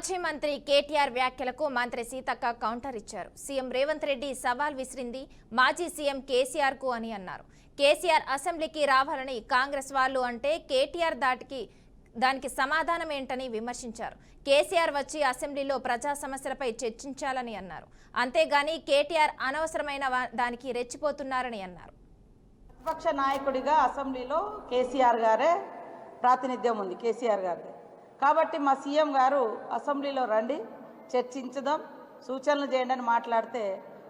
మాజీ మంత్రి కేటీఆర్ వ్యాఖ్యలకు మంత్రి సీతక్క కౌంటర్ ఇచ్చారు. సీఎం రేవంత్ రెడ్డి సవాల్ విసిరింది మాజీ సీఎం కేసీఆర్ కు అని అన్నారు. కేసీఆర్ అసెంబ్లీకి రావాలని కాంగ్రెస్ వాళ్ళు అంటే కేటీఆర్ దానికి సమాధానం ఏంటని విమర్శించారు. కేసీఆర్ వచ్చి అసెంబ్లీలో ప్రజా సమస్యలపై చర్చించాలని అన్నారు. అంతేగాని కేటీఆర్ అనవసరమైన దానికి రెచ్చిపోతున్నారని అన్నారు. ప్రతిపక్ష నాయకుడిగా అసెంబ్లీలో కేసీఆర్ గారే ప్రాతినిధ్యం ఉంది. కేసీఆర్ గారి కాబట్టి మా సీఎం గారు అసెంబ్లీలో రండి, చర్చించుదాం, సూచనలు చేయండి అని మాట్లాడితే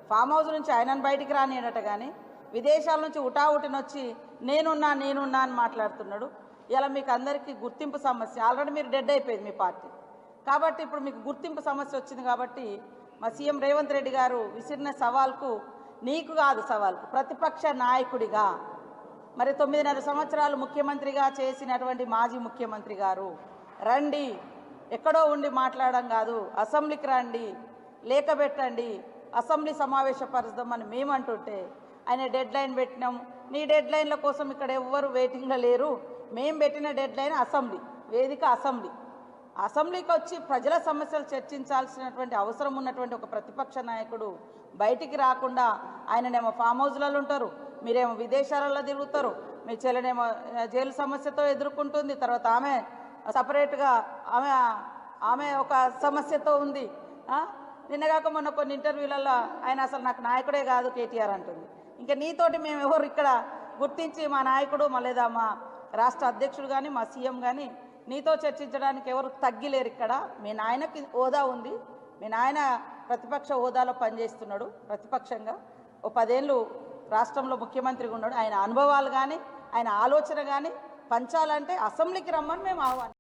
ఫామ్ హౌస్ నుంచి ఆయనను బయటికి రానియడట. కానీ విదేశాల నుంచి ఉటావుటినొచ్చి నేనున్నా అని మాట్లాడుతున్నాడు. ఇలా మీకు అందరికీ గుర్తింపు సమస్య, ఆల్రెడీ మీరు డెడ్ అయిపోయింది మీ పార్టీ. కాబట్టి ఇప్పుడు మీకు గుర్తింపు సమస్య వచ్చింది. కాబట్టి మా సీఎం రేవంత్ రెడ్డి గారు విసిరిన సవాల్కు, నీకు కాదు సవాల్కు, ప్రతిపక్ష నాయకుడిగా మరి 9.5 సంవత్సరాలు ముఖ్యమంత్రిగా చేసినటువంటి మాజీ ముఖ్యమంత్రి గారు రండి, ఎక్కడో ఉండి మాట్లాడడం కాదు, అసెంబ్లీకి రండి, లేఖ పెట్టండి, అసెంబ్లీ సమావేశపరుద్దామని మేము అంటుంటే ఆయన డెడ్ లైన్ పెట్టినాం. నీ డెడ్ లైన్ల కోసం ఇక్కడ ఎవ్వరు వెయిటింగ్లో లేరు. మేము పెట్టిన డెడ్ లైన్ అసెంబ్లీ వేదిక. అసెంబ్లీకి వచ్చి ప్రజల సమస్యలు చర్చించాల్సినటువంటి అవసరం ఉన్నటువంటి ఒక ప్రతిపక్ష నాయకుడు బయటికి రాకుండా ఆయననేమో ఫామ్ హౌస్లలో ఉంటారు, మీరేమో విదేశాలలో తిరుగుతారు, మీ చెల్లెనేమో జైలు సమస్యతో ఎదుర్కొంటుంది, తర్వాత ఆమె సపరేట్గా ఆమె ఒక సమస్యతో ఉంది. నిన్నగాక మొన్న కొన్ని ఇంటర్వ్యూలలో ఆయన అసలు నాకు నాయకుడే కాదు కేటీఆర్ అంటుంది. ఇంకా నీతోటి మేము ఎవరు ఇక్కడ గుర్తించి మా నాయకుడు లేదా మా రాష్ట్ర అధ్యక్షుడు కానీ మా సీఎం కానీ నీతో చర్చించడానికి ఎవరు తగ్గిలేరు. ఇక్కడ మీ నాయనకి హోదా ఉంది, మీ నాయన ప్రతిపక్ష హోదాలో పనిచేస్తున్నాడు. ప్రతిపక్షంగా ఓ 10 ఏళ్ళు రాష్ట్రంలో ముఖ్యమంత్రిగా ఉన్నాడు. ఆయన అనుభవాలు కానీ ఆయన ఆలోచన కానీ పంచాలంటే అసెంబ్లీకి రమ్మని మేము ఆహ్వానం.